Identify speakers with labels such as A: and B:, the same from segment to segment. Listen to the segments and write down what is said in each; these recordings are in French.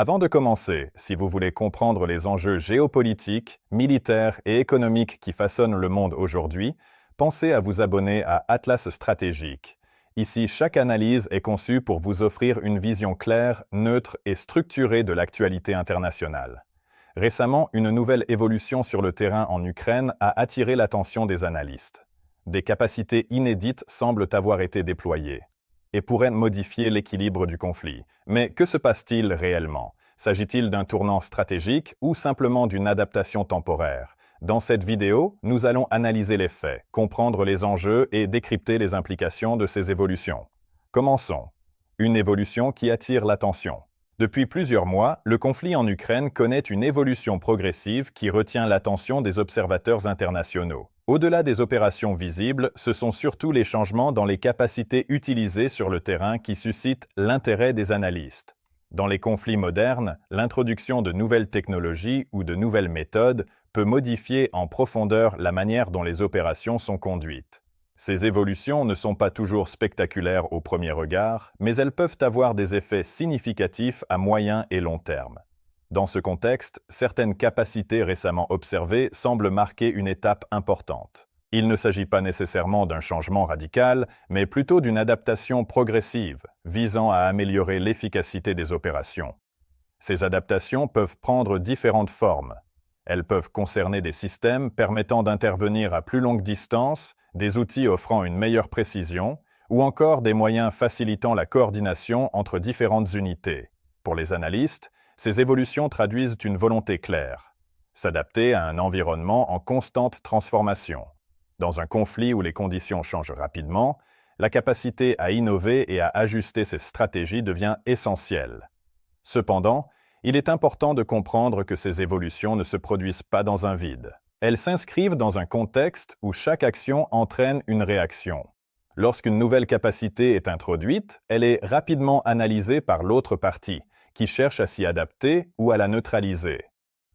A: Avant de commencer, si vous voulez comprendre les enjeux géopolitiques, militaires et économiques qui façonnent le monde aujourd'hui, pensez à vous abonner à Atlas Stratégique. Ici, chaque analyse est conçue pour vous offrir une vision claire, neutre et structurée de l'actualité internationale. Récemment, une nouvelle évolution sur le terrain en Ukraine a attiré l'attention des analystes. Des capacités inédites semblent avoir été déployées et pourraient modifier l'équilibre du conflit. Mais que se passe-t-il réellement? S'agit-il d'un tournant stratégique ou simplement d'une adaptation temporaire? Dans cette vidéo, nous allons analyser les faits, comprendre les enjeux et décrypter les implications de ces évolutions. Commençons. Une évolution qui attire l'attention. Depuis plusieurs mois, le conflit en Ukraine connaît une évolution progressive qui retient l'attention des observateurs internationaux. Au-delà des opérations visibles, ce sont surtout les changements dans les capacités utilisées sur le terrain qui suscitent l'intérêt des analystes. Dans les conflits modernes, l'introduction de nouvelles technologies ou de nouvelles méthodes peut modifier en profondeur la manière dont les opérations sont conduites. Ces évolutions ne sont pas toujours spectaculaires au premier regard, mais elles peuvent avoir des effets significatifs à moyen et long terme. Dans ce contexte, certaines capacités récemment observées semblent marquer une étape importante. Il ne s'agit pas nécessairement d'un changement radical, mais plutôt d'une adaptation progressive, visant à améliorer l'efficacité des opérations. Ces adaptations peuvent prendre différentes formes. Elles peuvent concerner des systèmes permettant d'intervenir à plus longue distance, des outils offrant une meilleure précision, ou encore des moyens facilitant la coordination entre différentes unités. Pour les analystes, ces évolutions traduisent une volonté claire: s'adapter à un environnement en constante transformation. Dans un conflit où les conditions changent rapidement, la capacité à innover et à ajuster ses stratégies devient essentielle. Cependant, il est important de comprendre que ces évolutions ne se produisent pas dans un vide. Elles s'inscrivent dans un contexte où chaque action entraîne une réaction. Lorsqu'une nouvelle capacité est introduite, elle est rapidement analysée par l'autre partie, qui cherche à s'y adapter ou à la neutraliser.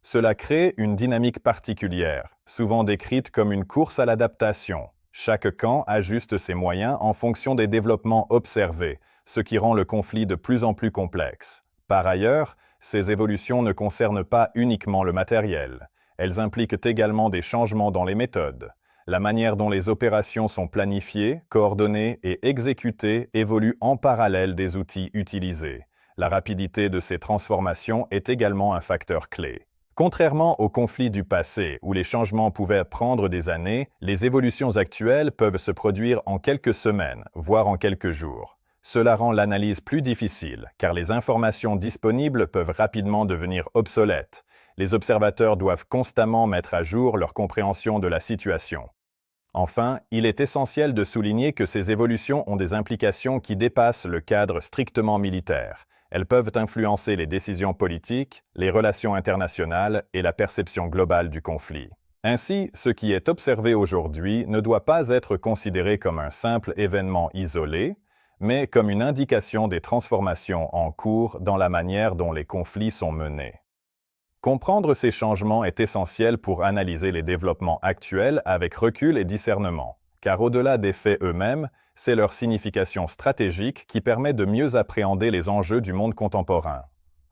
A: Cela crée une dynamique particulière, souvent décrite comme une course à l'adaptation. Chaque camp ajuste ses moyens en fonction des développements observés, ce qui rend le conflit de plus en plus complexe. Par ailleurs, ces évolutions ne concernent pas uniquement le matériel. Elles impliquent également des changements dans les méthodes. La manière dont les opérations sont planifiées, coordonnées et exécutées évolue en parallèle des outils utilisés. La rapidité de ces transformations est également un facteur clé. Contrairement aux conflits du passé, où les changements pouvaient prendre des années, les évolutions actuelles peuvent se produire en quelques semaines, voire en quelques jours. Cela rend l'analyse plus difficile, car les informations disponibles peuvent rapidement devenir obsolètes. Les observateurs doivent constamment mettre à jour leur compréhension de la situation. Enfin, il est essentiel de souligner que ces évolutions ont des implications qui dépassent le cadre strictement militaire. Elles peuvent influencer les décisions politiques, les relations internationales et la perception globale du conflit. Ainsi, ce qui est observé aujourd'hui ne doit pas être considéré comme un simple événement isolé, mais comme une indication des transformations en cours dans la manière dont les conflits sont menés. Comprendre ces changements est essentiel pour analyser les développements actuels avec recul et discernement, car au-delà des faits eux-mêmes, c'est leur signification stratégique qui permet de mieux appréhender les enjeux du monde contemporain.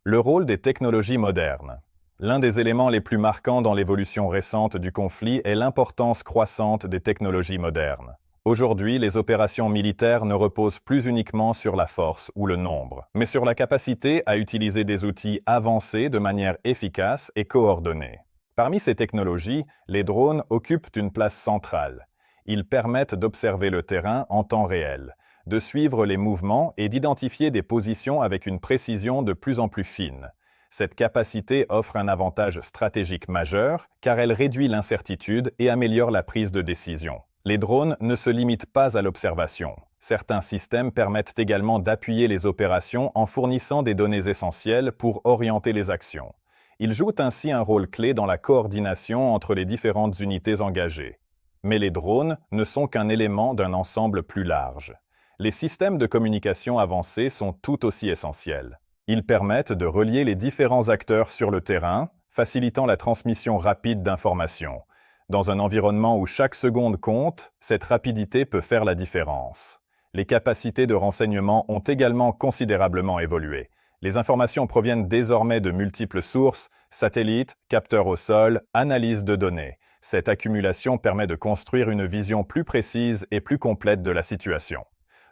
A: Le rôle des technologies modernes. L'un des éléments les plus marquants dans l'évolution récente du conflit est l'importance croissante des technologies modernes. Aujourd'hui, les opérations militaires ne reposent plus uniquement sur la force ou le nombre, mais sur la capacité à utiliser des outils avancés de manière efficace et coordonnée. Parmi ces technologies, les drones occupent une place centrale. Ils permettent d'observer le terrain en temps réel, de suivre les mouvements et d'identifier des positions avec une précision de plus en plus fine. Cette capacité offre un avantage stratégique majeur car elle réduit l'incertitude et améliore la prise de décision. Les drones ne se limitent pas à l'observation. Certains systèmes permettent également d'appuyer les opérations en fournissant des données essentielles pour orienter les actions. Ils jouent ainsi un rôle clé dans la coordination entre les différentes unités engagées. Mais les drones ne sont qu'un élément d'un ensemble plus large. Les systèmes de communication avancés sont tout aussi essentiels. Ils permettent de relier les différents acteurs sur le terrain, facilitant la transmission rapide d'informations. Dans un environnement où chaque seconde compte, cette rapidité peut faire la différence. Les capacités de renseignement ont également considérablement évolué. Les informations proviennent désormais de multiples sources, satellites, capteurs au sol, analyse de données. Cette accumulation permet de construire une vision plus précise et plus complète de la situation.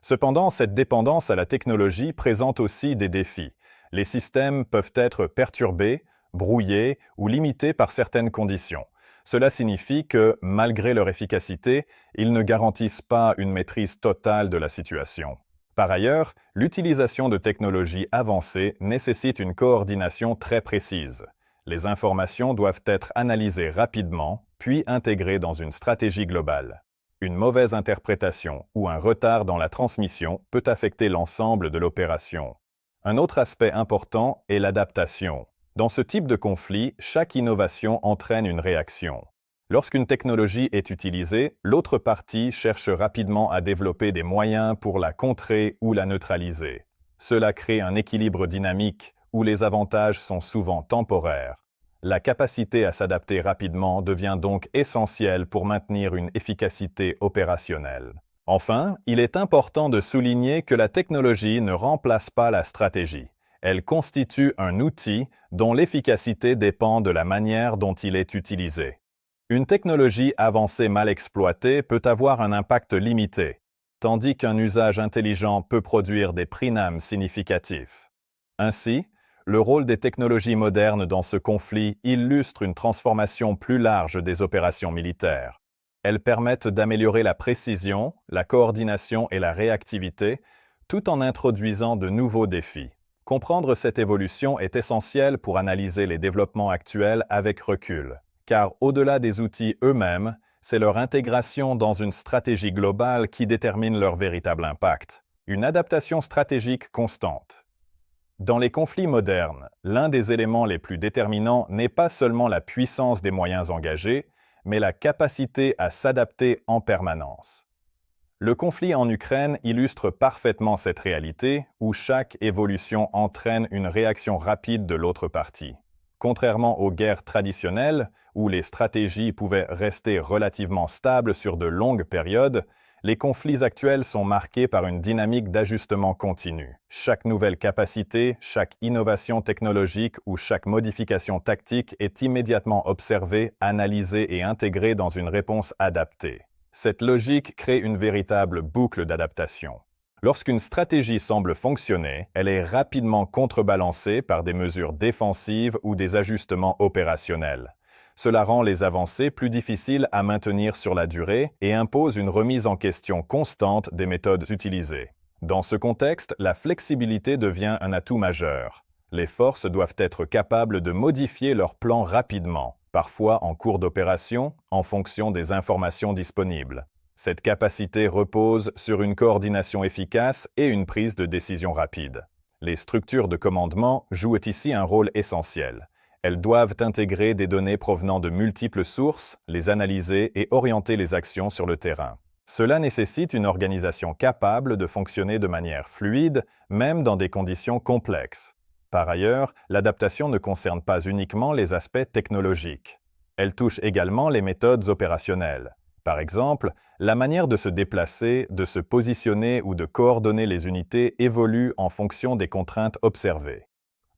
A: Cependant, cette dépendance à la technologie présente aussi des défis. Les systèmes peuvent être perturbés, brouillés ou limités par certaines conditions. Cela signifie que, malgré leur efficacité, ils ne garantissent pas une maîtrise totale de la situation. Par ailleurs, l'utilisation de technologies avancées nécessite une coordination très précise. Les informations doivent être analysées rapidement, puis intégrées dans une stratégie globale. Une mauvaise interprétation ou un retard dans la transmission peut affecter l'ensemble de l'opération. Un autre aspect important est l'adaptation. Dans ce type de conflit, chaque innovation entraîne une réaction. Lorsqu'une technologie est utilisée, l'autre partie cherche rapidement à développer des moyens pour la contrer ou la neutraliser. Cela crée un équilibre dynamique où les avantages sont souvent temporaires. La capacité à s'adapter rapidement devient donc essentielle pour maintenir une efficacité opérationnelle. Enfin, il est important de souligner que la technologie ne remplace pas la stratégie. Elle constitue un outil dont l'efficacité dépend de la manière dont il est utilisé. Une technologie avancée mal exploitée peut avoir un impact limité, tandis qu'un usage intelligent peut produire des prénams significatifs. Ainsi, le rôle des technologies modernes dans ce conflit illustre une transformation plus large des opérations militaires. Elles permettent d'améliorer la précision, la coordination et la réactivité, tout en introduisant de nouveaux défis. Comprendre cette évolution est essentiel pour analyser les développements actuels avec recul, car au-delà des outils eux-mêmes, c'est leur intégration dans une stratégie globale qui détermine leur véritable impact. Une adaptation stratégique constante. Dans les conflits modernes, l'un des éléments les plus déterminants n'est pas seulement la puissance des moyens engagés, mais la capacité à s'adapter en permanence. Le conflit en Ukraine illustre parfaitement cette réalité, où chaque évolution entraîne une réaction rapide de l'autre partie. Contrairement aux guerres traditionnelles, où les stratégies pouvaient rester relativement stables sur de longues périodes, les conflits actuels sont marqués par une dynamique d'ajustement continu. Chaque nouvelle capacité, chaque innovation technologique ou chaque modification tactique est immédiatement observée, analysée et intégrée dans une réponse adaptée. Cette logique crée une véritable boucle d'adaptation. Lorsqu'une stratégie semble fonctionner, elle est rapidement contrebalancée par des mesures défensives ou des ajustements opérationnels. Cela rend les avancées plus difficiles à maintenir sur la durée et impose une remise en question constante des méthodes utilisées. Dans ce contexte, la flexibilité devient un atout majeur. Les forces doivent être capables de modifier leur plan rapidement, parfois en cours d'opération, en fonction des informations disponibles. Cette capacité repose sur une coordination efficace et une prise de décision rapide. Les structures de commandement jouent ici un rôle essentiel. Elles doivent intégrer des données provenant de multiples sources, les analyser et orienter les actions sur le terrain. Cela nécessite une organisation capable de fonctionner de manière fluide, même dans des conditions complexes. Par ailleurs, l'adaptation ne concerne pas uniquement les aspects technologiques. Elle touche également les méthodes opérationnelles. Par exemple, la manière de se déplacer, de se positionner ou de coordonner les unités évolue en fonction des contraintes observées.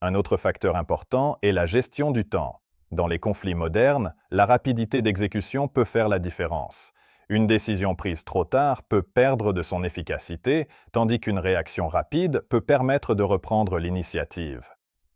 A: Un autre facteur important est la gestion du temps. Dans les conflits modernes, la rapidité d'exécution peut faire la différence. Une décision prise trop tard peut perdre de son efficacité, tandis qu'une réaction rapide peut permettre de reprendre l'initiative.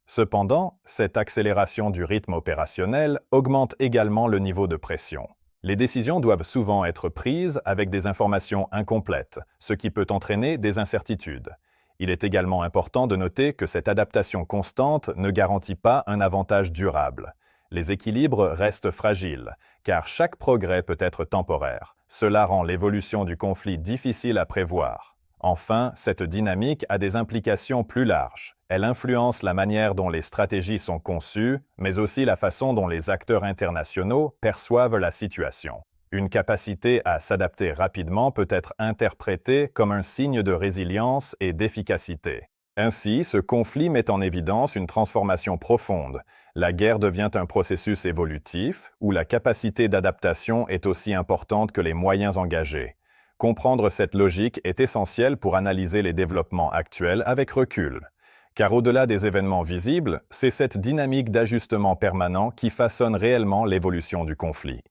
A: Cependant, cette accélération du rythme opérationnel augmente également le niveau de pression. Les décisions doivent souvent être prises avec des informations incomplètes, ce qui peut entraîner des incertitudes. Il est également important de noter que cette adaptation constante ne garantit pas un avantage durable. Les équilibres restent fragiles, car chaque progrès peut être temporaire. Cela rend l'évolution du conflit difficile à prévoir. Enfin, cette dynamique a des implications plus larges. Elle influence la manière dont les stratégies sont conçues, mais aussi la façon dont les acteurs internationaux perçoivent la situation. Une capacité à s'adapter rapidement peut être interprétée comme un signe de résilience et d'efficacité. Ainsi, ce conflit met en évidence une transformation profonde. La guerre devient un processus évolutif où la capacité d'adaptation est aussi importante que les moyens engagés. Comprendre cette logique est essentiel pour analyser les développements actuels avec recul, Car au-delà des événements visibles, c'est cette dynamique d'ajustement permanent qui façonne réellement l'évolution du conflit.